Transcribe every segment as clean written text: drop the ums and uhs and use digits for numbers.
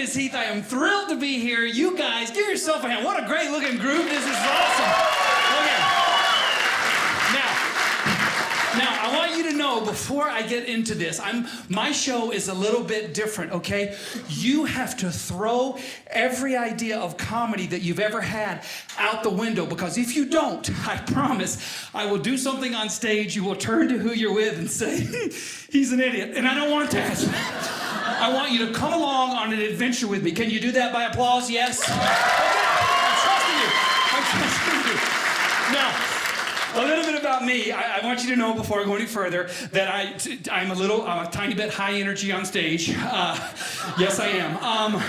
is Heath. I am thrilled to be here. You guys, give yourself a hand. What a great looking group. This is awesome. Okay. Now, I want you to know before I get into this, my show is a little bit different, okay? You have to throw every idea of comedy that you've ever had out the window, because if you don't, I promise, I will do something on stage, you will turn to who you're with and say, he's an idiot, and I don't want that. I want you to come along on an adventure with me. Can you do that by applause? Yes? Okay, I'm trusting you. Now, a little bit about me. I want you to know before I go any further that I'm a tiny bit high energy on stage. Yes, I am.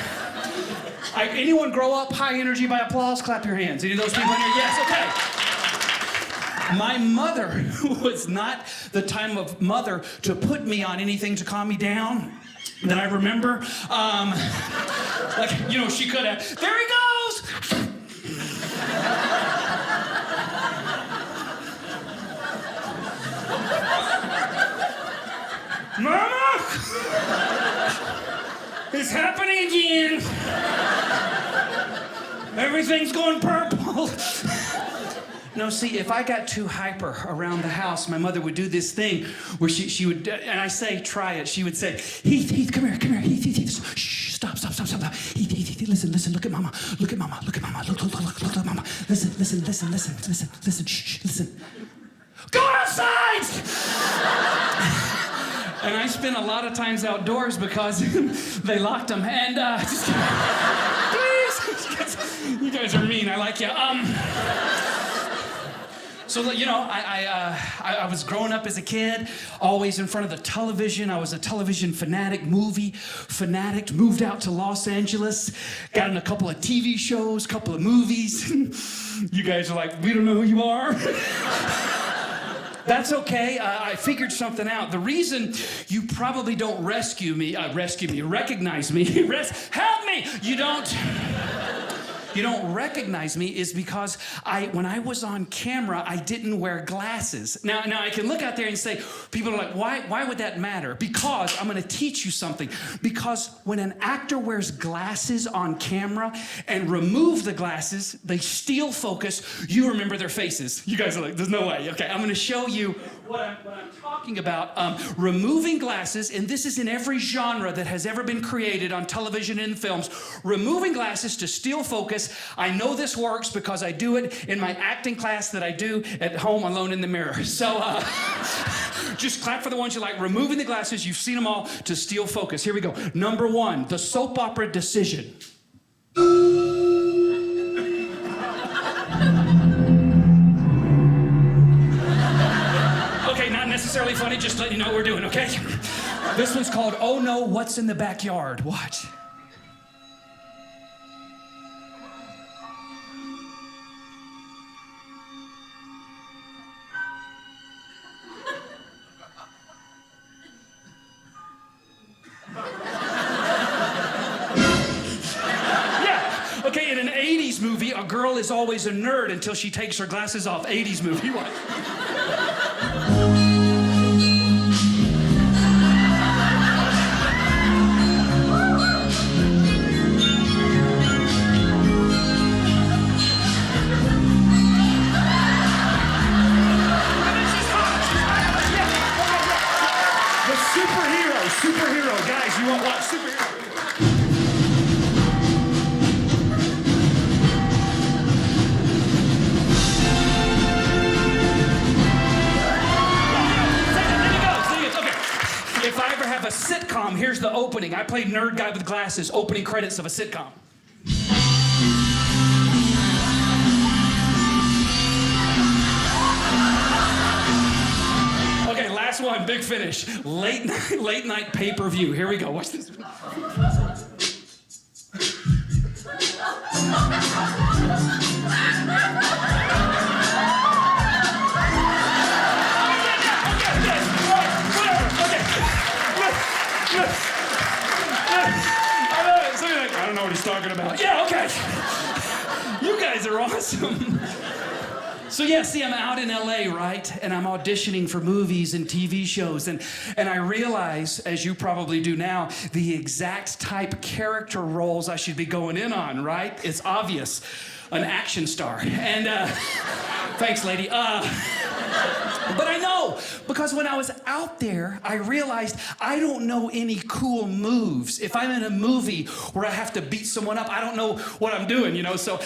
Anyone grow up high energy by applause? Clap your hands. Any of those people in here? Yes, okay. My mother was not the type of mother to put me on anything to calm me down that I remember. She could have. There he goes! Mama! It's happening again. Everything's going purple. No, see, if I got too hyper around the house, my mother would do this thing where she would, and I say, try it. She would say, Heath, come here, Heath, shh, stop. Heath, listen, look at mama, look at mama, look at mama. Listen, shh, listen. Go outside! And I spent a lot of times outdoors because they locked them. And please, you guys are mean. I like you. So, I was growing up as a kid, always in front of the television. I was a television fanatic, movie fanatic, moved out to Los Angeles, got in a couple of TV shows, couple of movies. You guys are like, we don't know who you are. That's okay. I figured something out. The reason you probably don't recognize me, help me! You don't recognize me is because when I was on camera, I didn't wear glasses. Now I can look out there and say, people are like, why would that matter? Because I'm gonna teach you something. Because when an actor wears glasses on camera and remove the glasses, they steal focus, you remember their faces. You guys are like, there's no way. Okay, I'm gonna show you what I'm talking about. Removing glasses, and this is in every genre that has ever been created on television and films, removing glasses to steal focus. I know this works because I do it in my acting class that I do at home alone in the mirror. So just clap for the ones you like. Removing the glasses, you've seen them all, to steal focus. Here we go. Number one, the soap opera decision. Okay, not necessarily funny, just letting you know what we're doing, okay? This one's called Oh No, What's in the Backyard? Watch. Okay, in an 80s movie, a girl is always a nerd until she takes her glasses off. 80s movie, what? The superhero, guys, you want to watch superhero? If I ever have a sitcom, here's the opening. I played nerd guy with glasses, opening credits of a sitcom. Okay, last one, big finish. Late night pay-per-view. Here we go, watch this. I don't know what he's talking about. Yeah, okay. You guys are awesome. So yeah, see, I'm out in LA, right? And I'm auditioning for movies and TV shows. And I realize, as you probably do now, the exact type character roles I should be going in on, right? It's obvious. An action star. And thanks, lady. But I know, because when I was out there, I realized I don't know any cool moves. If I'm in a movie where I have to beat someone up, I don't know what I'm doing, you know? So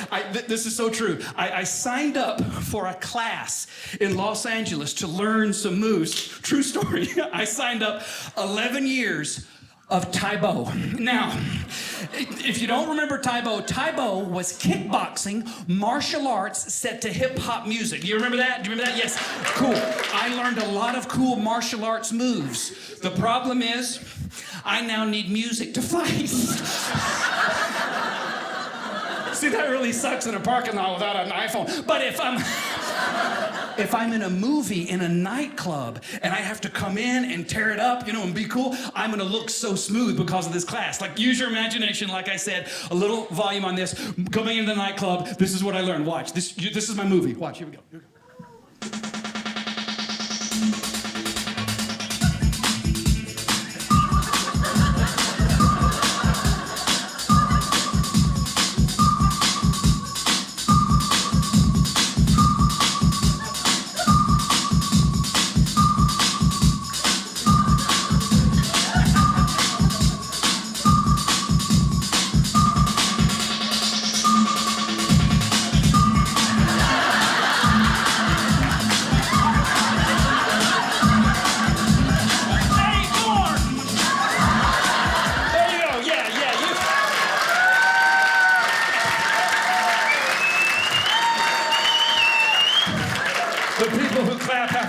this is so true. I signed up for a class in Los Angeles to learn some moves. True story. I signed up 11 years of Tae Bo. Now, if you don't remember Tae Bo was kickboxing, martial arts set to hip-hop music. You remember that? Do you remember that? Yes. Cool. I learned a lot of cool martial arts moves. The problem is, I now need music to fight. See, that really sucks in a parking lot without an iPhone. But if I'm in a movie in a nightclub and I have to come in and tear it up, you know, and be cool, I'm gonna look so smooth because of this class. Like, use your imagination, like I said, a little volume on this. Coming into the nightclub, this is what I learned. Watch, this is my movie. Watch, here we go. Here we go.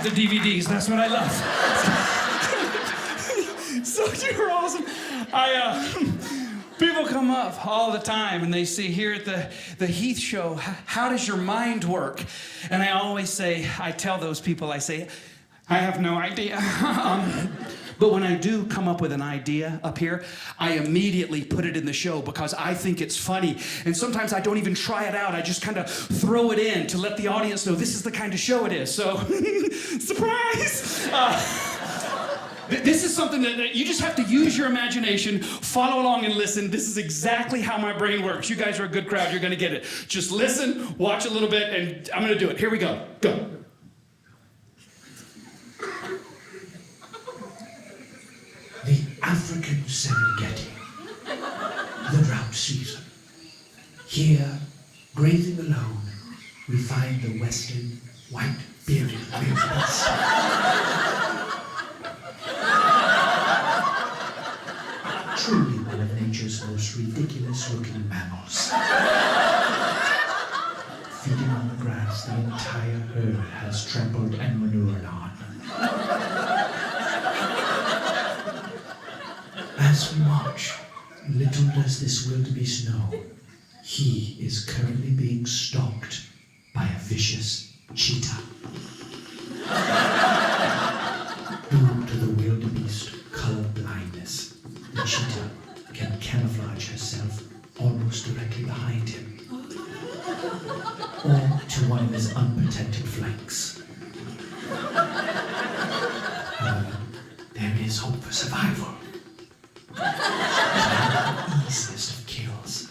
The DVDs, that's what I love. So you're awesome. People come up all the time and they say, here at the Heath show, how does your mind work? And I always say, I tell those people, I say, I have no idea. But when I do come up with an idea up here, I immediately put it in the show because I think it's funny. And sometimes I don't even try it out. I just kind of throw it in to let the audience know this is the kind of show it is. So, surprise! This is something that you just have to use your imagination, follow along and listen. This is exactly how my brain works. You guys are a good crowd. You're going to get it. Just listen, watch a little bit, and I'm going to do it. Here we go. Go. The African Serengeti, the drought season. Here, grazing alone, we find the western white-bearded wildebeest. Truly one of nature's most ridiculous-looking mammals. Feeding on the grass the entire herd has trampled and manured on. As we watch, little does this wildebeest know, he is currently being stalked by a vicious cheetah. Due to the wildebeest color blindness, the cheetah can camouflage herself almost directly behind him, or to one of his unprotected flanks. However, there is hope for survival. The easiest of kills,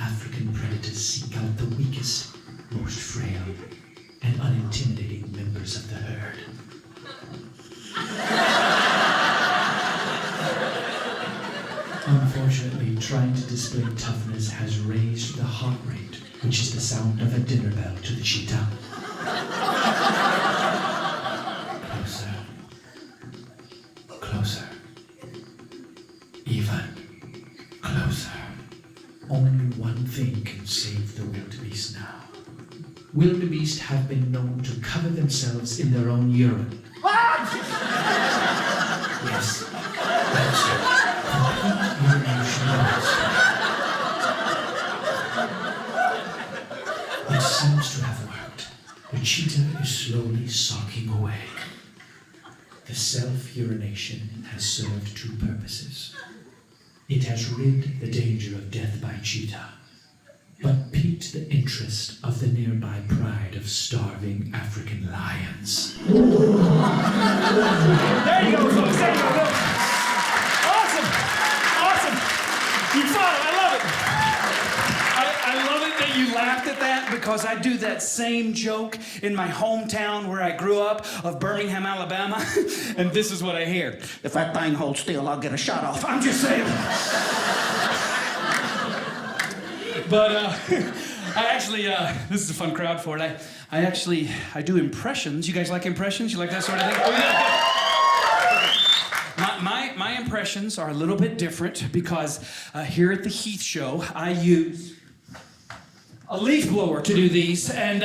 African predators seek out the weakest, most frail, and unintimidating members of the herd. Unfortunately, trying to display toughness has raised the heart rate, which is the sound of a dinner bell to the cheetah. Closer. Closer. Even closer. Only one thing can save the wildebeest now. Wildebeest have been known to cover themselves in their own urine. Yes, that's it. Complete urination loss. It seems to have worked. The cheetah is slowly sulking away. The self-urination has served two purposes. It has rid the danger of death by cheetah, but piqued the interest of the nearby pride of starving African lions. There you go, folks. There you go. Awesome. Awesome. You fought it. I love it. I love it that you laughed at that because I do that same joke in my hometown where I grew up of Birmingham, Alabama. And this is what I hear. If that thing holds still, I'll get a shot off. I'm just saying. But I actually, this is a fun crowd for it. I do impressions. You guys like impressions? You like that sort of thing? Oh, yeah. My impressions are a little bit different because here at the Heath Show, I use a leaf blower to do these. And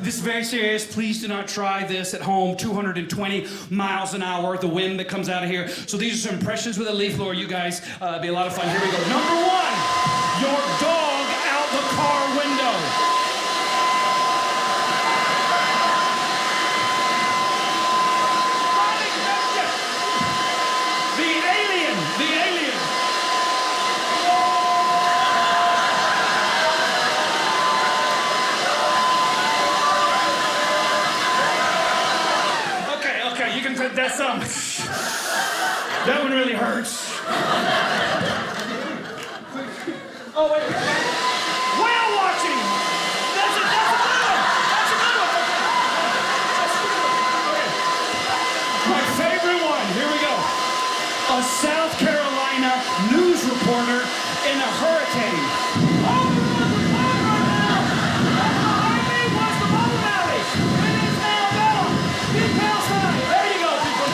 this is very serious. Please do not try this at home. 220 miles an hour, the wind that comes out of here. So these are some impressions with a leaf blower. You guys, be a lot of fun. Here we go. Number one. Your dog out the car window. The alien. Okay, you can put that some. That one really hurts. Oh, wait. Whale watching! That's a good one! Okay. My favorite one, here we go. A South Carolina news reporter in a hurricane. Was the bowling alley. It is now down. Big Palestine. There you go, people.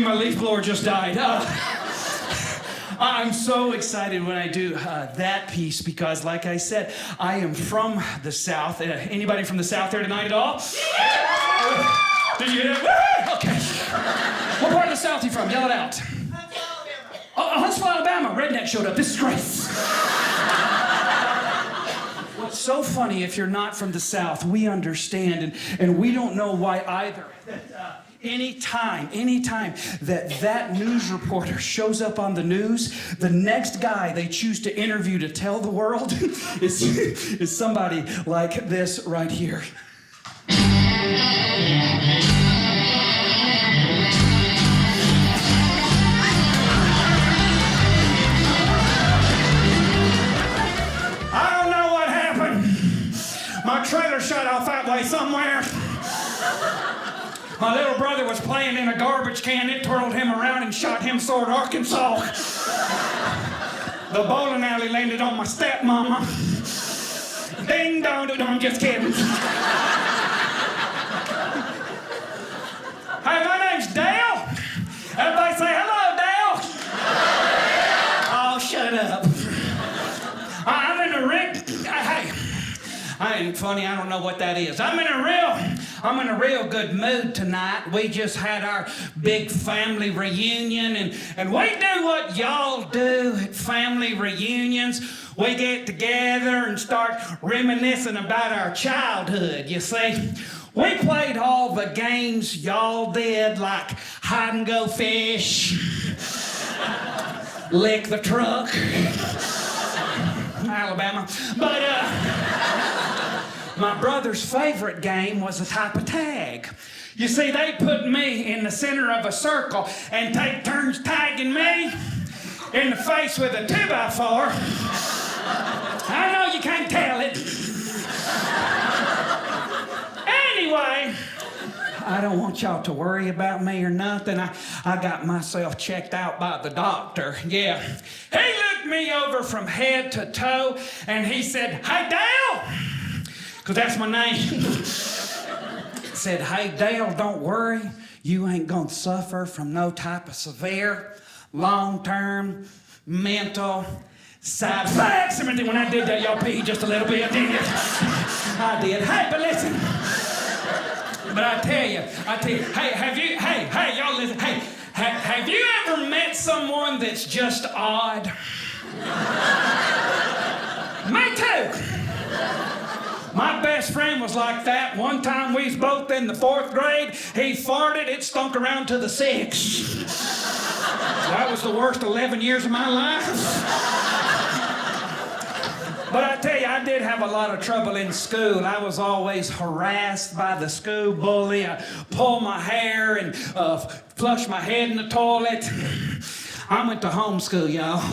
My leaf blower just died. I'm so excited when I do that piece because, like I said, I am from the South. Anybody from the South there tonight at all? Did you hear that? Okay. What part of the South are you from? Yell it out. Huntsville, Alabama. Redneck showed up. This is great. What's so funny, if you're not from the South, we understand, and we don't know why either. Anytime that news reporter shows up on the news, the next guy they choose to interview to tell the world is somebody like this right here. I don't know what happened. My trailer shut off that way somewhere. My little brother was playing in a garbage can. It twirled him around and shot him toward Arkansas. The bowling alley landed on my stepmama. Ding dong, no, I'm just kidding. Hey, my name's Dale. Everybody say hello, Dale. Oh, shut up. I'm in a rig. Hey, I ain't funny. I don't know what that is. I'm in a real good mood tonight. We just had our big family reunion, and we do what y'all do at family reunions. We get together and start reminiscing about our childhood, you see. We played all the games y'all did, like hide and go fish, lick the truck, Alabama. But, my brother's favorite game was a type of tag. You see, they put me in the center of a circle and take turns tagging me in the face with a 2x4. I know you can't tell it. Anyway, I don't want y'all to worry about me or nothing. I got myself checked out by the doctor. Yeah. He looked me over from head to toe and he said, "Hey, Dale," because that's my name. Said, "Hey, Dale, don't worry. You ain't gonna suffer from no type of severe, long-term, mental side effects." When I did that, y'all peed just a little bit, didn't you? I did. Hey, but listen. But I tell you, hey, y'all listen. Hey, have you ever met someone that's just odd? Me too. friend was like that. One time we was both in the 4th grade. He farted, it stunk around to the 6th. That was the worst 11 years of my life. But I tell you, I did have a lot of trouble in school. I was always harassed by the school bully. I pull my hair and flush my head in the toilet. I went to homeschool, y'all.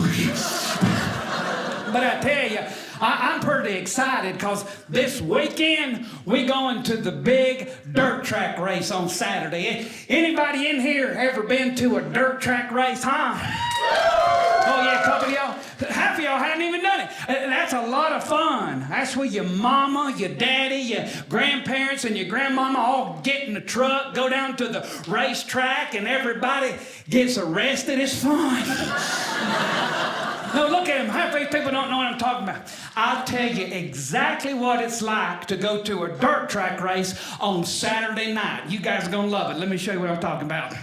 But I tell you, I'm pretty excited because this weekend we going to the big dirt track race on Saturday. Anybody in here ever been to a dirt track race, huh? Oh yeah, a couple of y'all. Half of y'all hadn't even done it. That's a lot of fun. That's where your mama, your daddy, your grandparents, and your grandmama all get in the truck, go down to the racetrack, and everybody gets arrested. It's fun. No, look at him. Half these people don't know what I'm talking about. I'll tell you exactly what it's like to go to a dirt track race on Saturday night. You guys are going to love it. Let me show you what I'm talking about.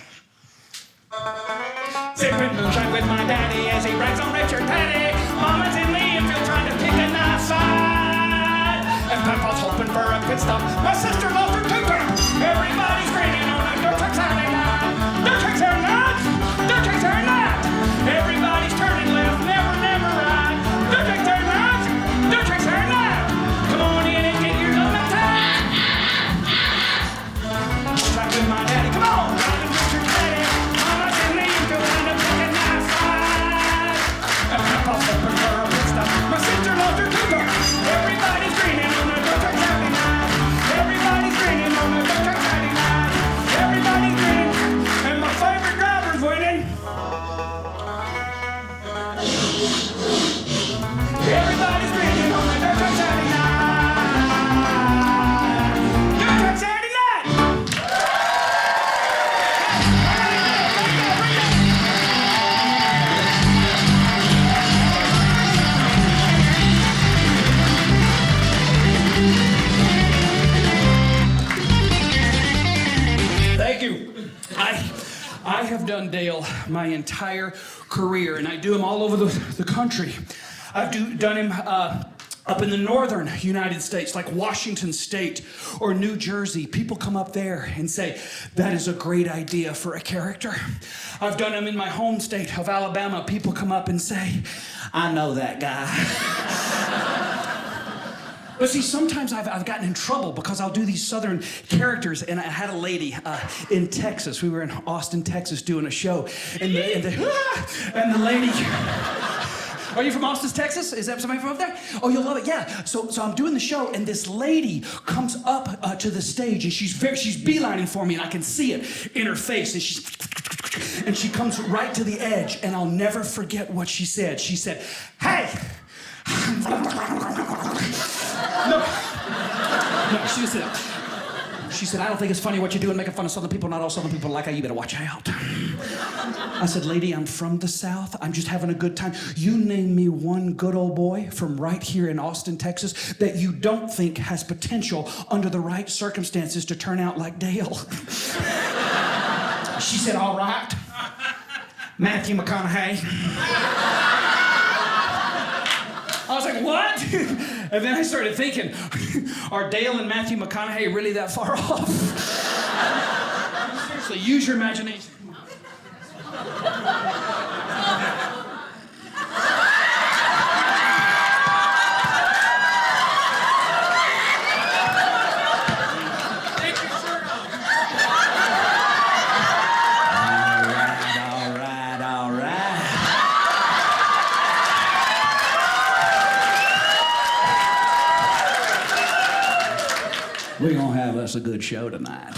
Sipping moonshine with my daddy as he rides on Richard Petty. Mama's in Leonfield trying to pick a nice side. And Papa's hoping for a pit stop. My sister loves her too. Everybody's grinning on a dirt track Saturday night. Dirt tracks are not. Dirt tracks are not. Everybody's turning left, never right. Dirt tracks are not. Dirt tracks are not. Come on in and get your number time. Track with my daddy. Come on. Riding Richard Petty. Mama's in Leonfield trying to pick a nice side. And Papa's hoping for a pit stop. My sister loves her too. Everybody's grinning on a dirt track Saturday night. Everybody's grinning on a dirt track Saturday night. Everybody's grinning. And my favorite driver's winning. Everybody's grinning on the dirt track Saturday night. Dirt track Saturday night. Thank you. I have done Dale my entire career, and I do him all over the country. I've done him up in the northern United States, like Washington State or New Jersey. People come up there and say, that is a great idea for a character. I've done him in my home state of Alabama. People come up and say, I know that guy. But see, sometimes I've gotten in trouble because I'll do these southern characters, and I had a lady in Texas. We were in Austin, Texas, doing a show, and the lady. Are you from Austin, Texas? Is that somebody from up there? Oh, you'll love it. Yeah. So I'm doing the show, and this lady comes up to the stage, and she's beelining for me, and I can see it in her face, and she comes right to the edge, and I'll never forget what she said. She said, "Hey." No, she said, I don't think it's funny what you're doing, making fun of Southern people. Not all Southern people like how you better watch out. I said, lady, I'm from the South. I'm just having a good time. You name me one good old boy from right here in Austin, Texas, that you don't think has potential under the right circumstances to turn out like Dale. She said, all right. Matthew McConaughey. I was like, what? And then I started thinking, are Dale and Matthew McConaughey really that far off? Seriously, use your imagination. We're going to have us a good show tonight.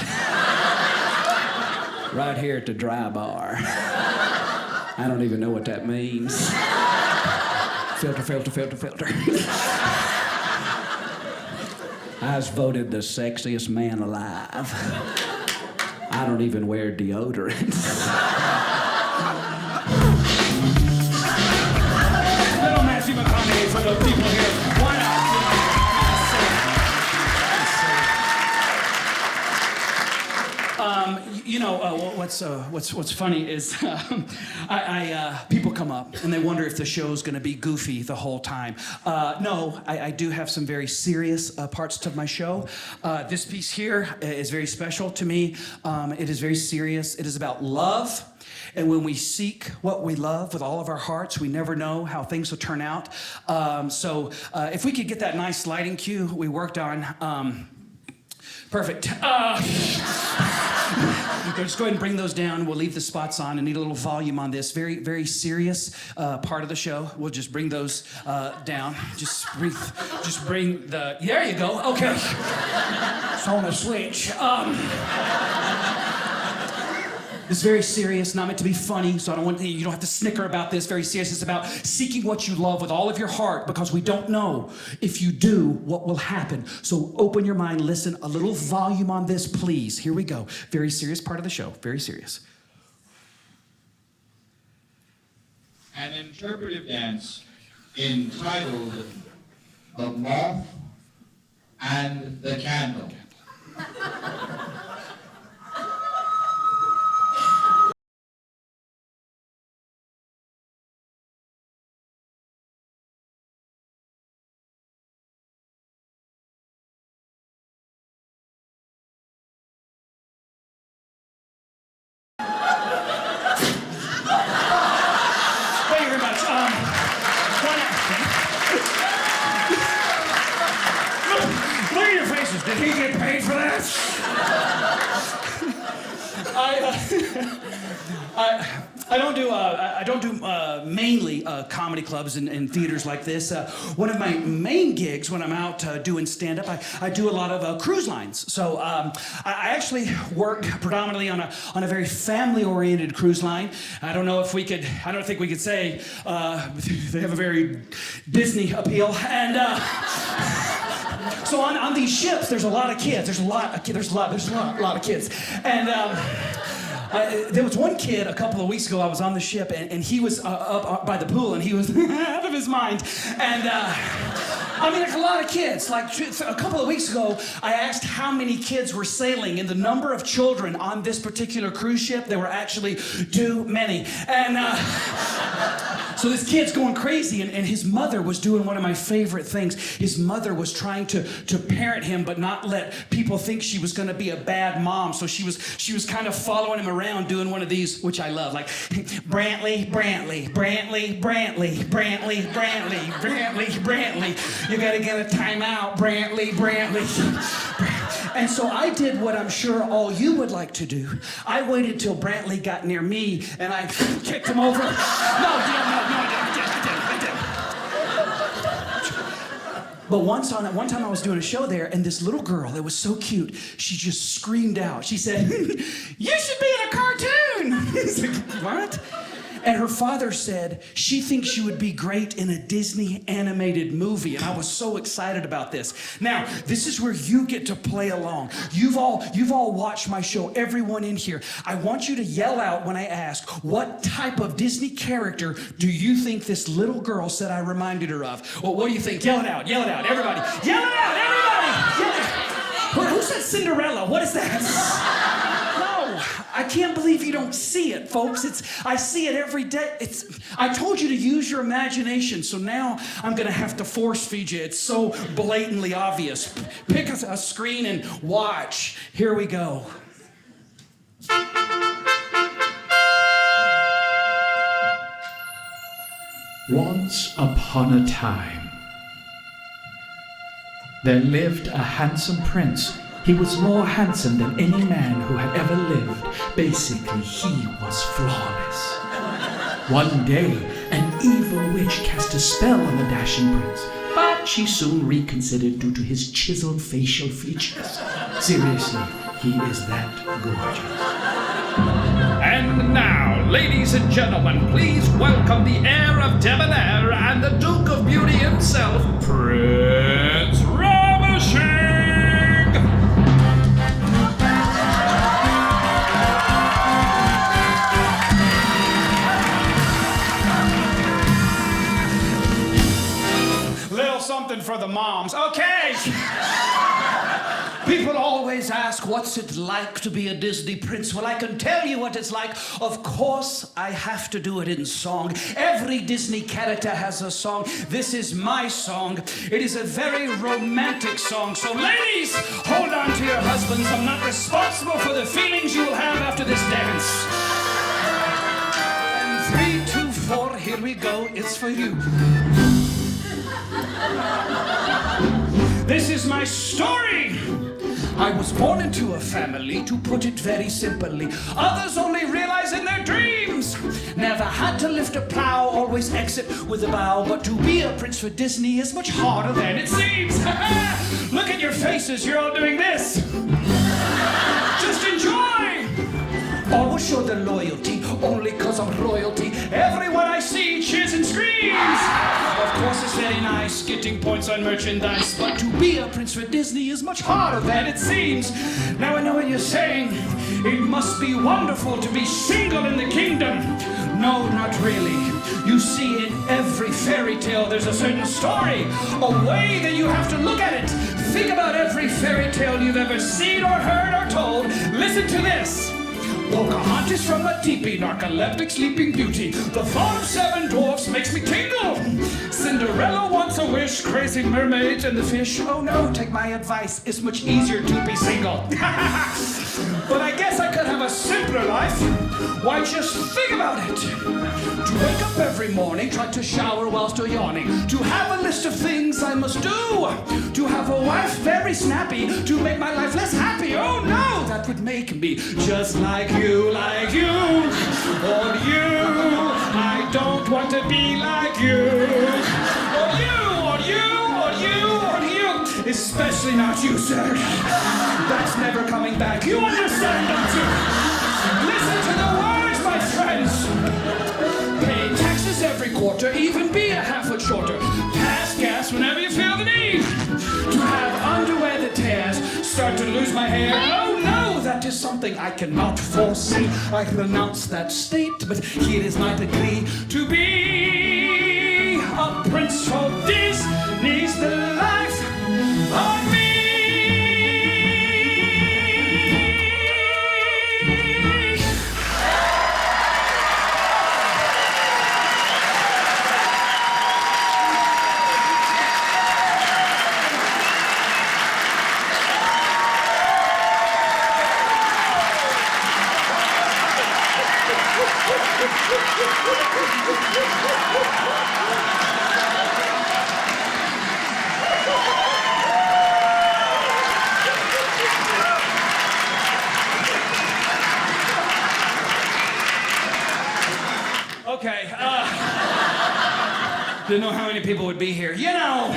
Right here at the Dry Bar. I don't even know what that means. Filter. I was voted the sexiest man alive. I don't even wear deodorant. Little Matthew McConaughey for the people here. Why not? What's funny is people come up and they wonder if the show's going to be goofy the whole time. No, I do have some very serious parts to my show. This piece here is very special to me. It is very serious. It is about love. And when we seek what we love with all of our hearts, we never know how things will turn out. So if we could get that nice lighting cue we worked on. Perfect. Just go ahead and bring those down. We'll leave the spots on and need a little volume on this. Very, very serious part of the show. We'll just bring those down. Just bring the, there you go. Okay. It's on a switch. It's very serious, not meant to be funny, so you don't have to snicker about this. Very serious. It's about seeking what you love with all of your heart, because we don't know if you do what will happen. So open your mind, listen, a little volume on this, please. Here we go. Very serious part of the show. Very serious. An interpretive dance entitled The Moth and the Candle. Did he get paid for that? I don't do mainly comedy clubs and theaters like this. One of my main gigs when I'm out doing stand-up, I do a lot of cruise lines. So I actually work predominantly on a very family-oriented cruise line. I don't think we could say they have a very Disney appeal. And so on these ships, there's a lot of kids. There's a lot of kids. And there was one kid a couple of weeks ago. I was on the ship, and he was up by the pool, and he was out of his mind. And like a lot of kids. Like a couple of weeks ago, I asked how many kids were sailing, and the number of children on this particular cruise ship, there were actually too many. And so this kid's going crazy, and his mother was doing one of my favorite things. His mother was trying to parent him, but not let people think she was going to be a bad mom. So she was kind of following him around, doing one of these, which I love, like Brantley, Brantley, Brantley, Brantley, Brantley, Brantley, Brantley, Brantley. You got to get a timeout, Brantley, Brantley. And so I did what I'm sure all you would like to do. I waited till Brantley got near me, and I kicked him over. No, I did. But one time I was doing a show there, and this little girl that was so cute, she just screamed out. She said, "You should be in a cartoon!" He's like, "What?" And her father said she thinks she would be great in a Disney animated movie. And I was so excited about this. Now, this is where you get to play along. You've all watched my show, everyone in here. I want you to yell out when I ask, what type of Disney character do you think this little girl said I reminded her of? Well, what do you think? Yell it out, everybody. Yell it out, everybody! Yell it. Who said Cinderella? What is that? I can't believe you don't see it, folks. I see it every day. I told you to use your imagination, so now I'm gonna have to force feed you. It's so blatantly obvious. Pick a screen and watch. Here we go. Once upon a time, there lived a handsome prince. He was more handsome than any man who had ever lived. Basically, he was flawless. One day, an evil witch cast a spell on the dashing prince, but she soon reconsidered due to his chiseled facial features. Seriously, he is that gorgeous. And now, ladies and gentlemen, please welcome the heir of Debonair and the Duke of Beauty himself, Prince Ravishing! Little something for the moms. Okay! People always always ask, what's it like to be a Disney prince? Well, I can tell you what it's like. Of course, I have to do it in song. Every Disney character has a song. This is my song. It is a very romantic song. So ladies, hold on to your husbands. I'm not responsible for the feelings you will have after this dance. And 3, 2, 4, here we go. It's for you. This is my story. I was born into a family, to put it very simply. Others only realize in their dreams. Never had to lift a plow, always exit with a bow. But to be a prince for Disney is much harder than it seems. Look at your faces, you're all doing this. Just enjoy. Always show their loyalty, only cause I'm royalty. Everyone I see cheers and screams. Of course it's very nice getting points on merchandise, but to be a prince for Disney is much harder than it seems. Now I know what you're saying. It must be wonderful to be single in the kingdom. No, not really. You see, in every fairy tale there's a certain story, a way that you have to look at it. Think about every fairy tale you've ever seen or heard or told. Listen to this. Pocahontas from a teepee, narcoleptic sleeping beauty. The thought of 7 dwarfs makes me tingle. Cinderella wants a wish, crazy mermaids and the fish. Oh no, take my advice, it's much easier to be single. But I guess I could have a simpler life. Why, just think about it. To wake up every morning, try to shower while still yawning. To have a list of things I must do. To have a wife very snappy, to make my life less happy. Oh no, that would make me just like you, like you. Or you, I don't want to be like you. Or you, or you, or you, or you. Especially not you, sir. That's never coming back. You understand, don't you? Listen to the words, my friends. Pay taxes every quarter, even be a half foot shorter. Pass gas whenever you feel the need. To have underwear that tears, start to lose my hair. Oh no, that is something I cannot foresee. I renounce that state, but here is my degree. To be a prince for Disney's the life of me. Okay, didn't know how many people would be here. You know!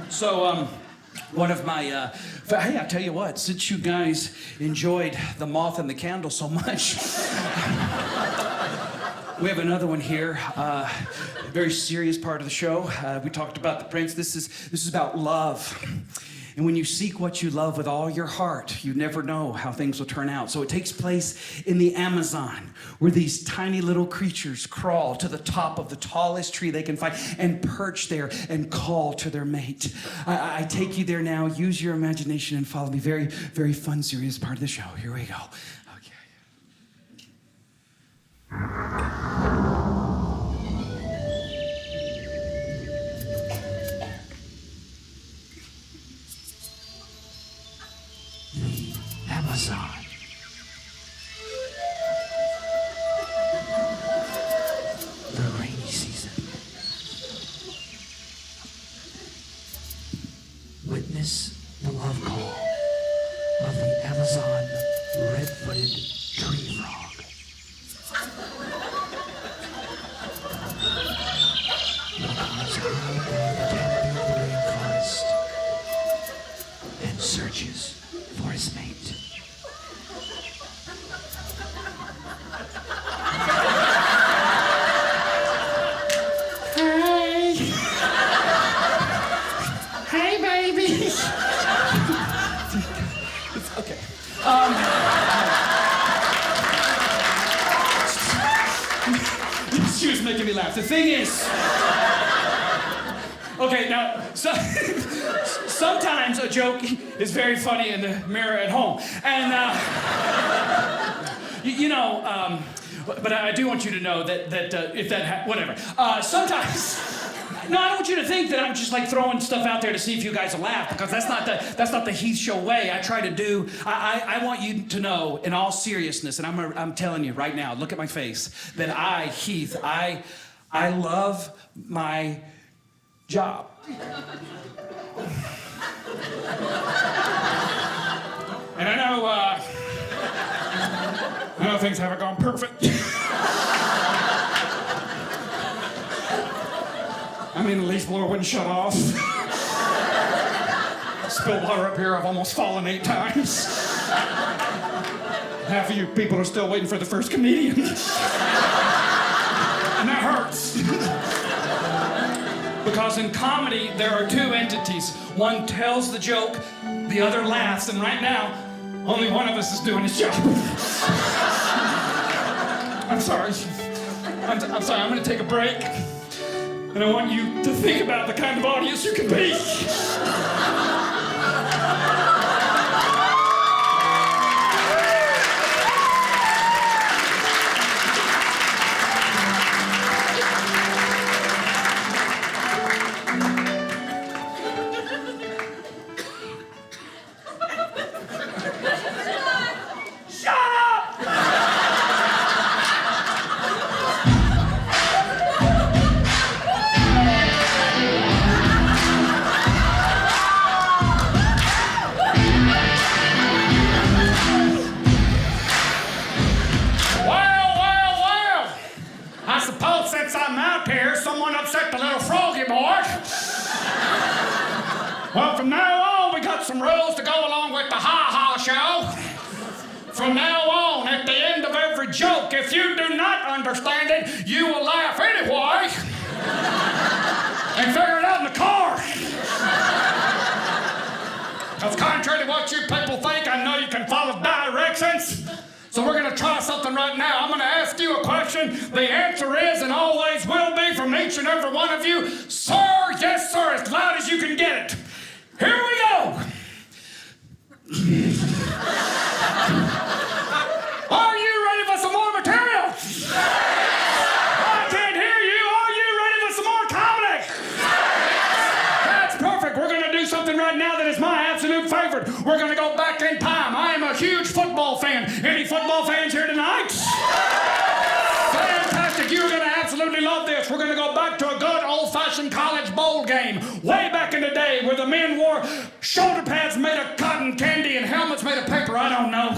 So, one of my, hey, I'll tell you what, since you guys enjoyed The Moth and the Candle so much, we have another one here, very serious part of the show. We talked about the prince. This is about love. And when you seek what you love with all your heart, you never know how things will turn out. So it takes place in the Amazon, where these tiny little creatures crawl to the top of the tallest tree they can find and perch there and call to their mate. I take you there now. Use your imagination and follow me. Very, very fun, serious part of the show. Here we go. Amazon. The rainy season. Witness the love call of the Amazon red-footed tree frog. He climbs high above the canopy of the rainforest and searches for his mate. Hey, baby. It's okay. She was making me laugh. The thing is, okay, now, so sometimes a joke is very funny in the mirror at home. And, but I do want you to know that if that, whatever. Sometimes, no, I don't want you to think that I'm just like throwing stuff out there to see if you guys will laugh, because that's not the Heath Show way. I try to do, I want you to know in all seriousness, and I'm telling you right now, look at my face, that Heath, I love my job. And I know things haven't gone perfect. I mean, the leaf blower wouldn't shut off. Spilled water up here, I've almost fallen 8 times. Half of you people are still waiting for the first comedian. And that hurts. Because in comedy, there are 2 entities. One tells the joke, the other laughs, and right now, only one of us is doing his job. I'm sorry. I'm sorry, I'm gonna take a break. And I want you to think about the kind of audience you can be. Well, from now on, we got some rules to go along with the ha-ha show. From now on, at the end of every joke, if you do not understand it, you will laugh anyway. And figure it out in the car. Because contrary to what you people think, I know you can follow directions. So we're gonna try something right now. I'm gonna ask you a question. The answer is, and always will be, from each and every one of you, sir, yes sir, as loud as you can get it. Here we go. Are you ready for some more material? I can't hear you. Are you ready for some more comedy? That's perfect. We're gonna do something right now that is my absolute favorite. We're gonna go back in time. I am a huge football fan. Any football fans here tonight? Fantastic. You're gonna absolutely love this. We're gonna go back to a good old-fashioned college bowl game. Way back in the day where the men wore shoulder pads made of cotton candy and helmets made of paper. I don't know.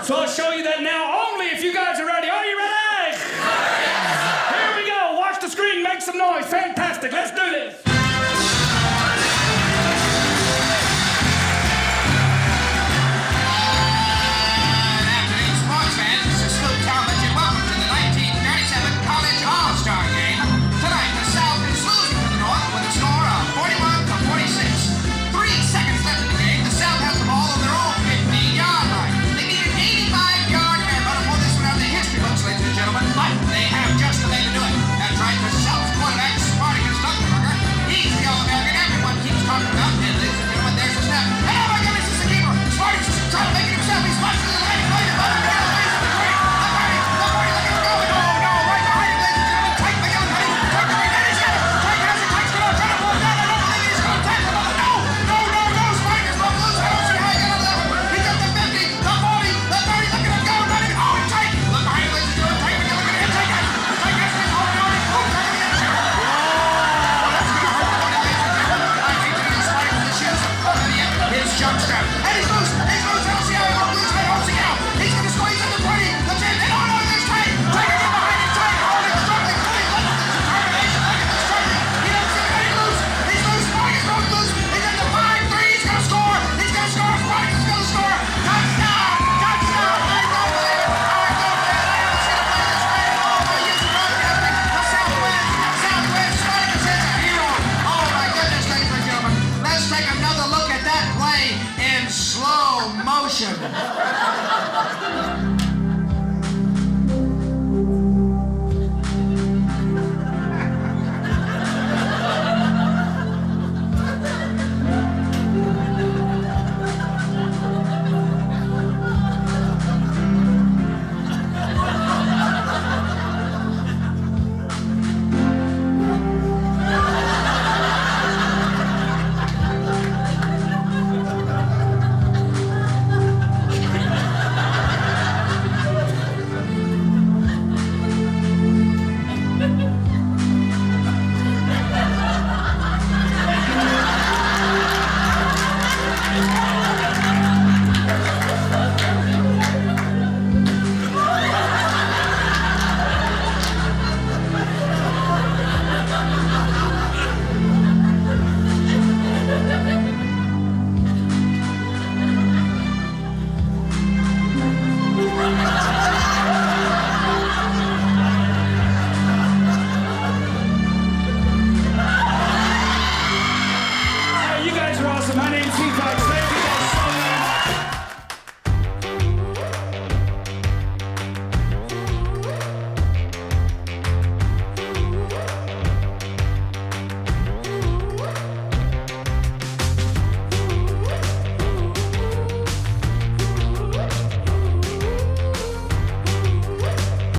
So I'll show you that now only if you guys are ready. Are you ready? Here we go. Watch the screen, make some noise. Fantastic. Let's do this. Motion.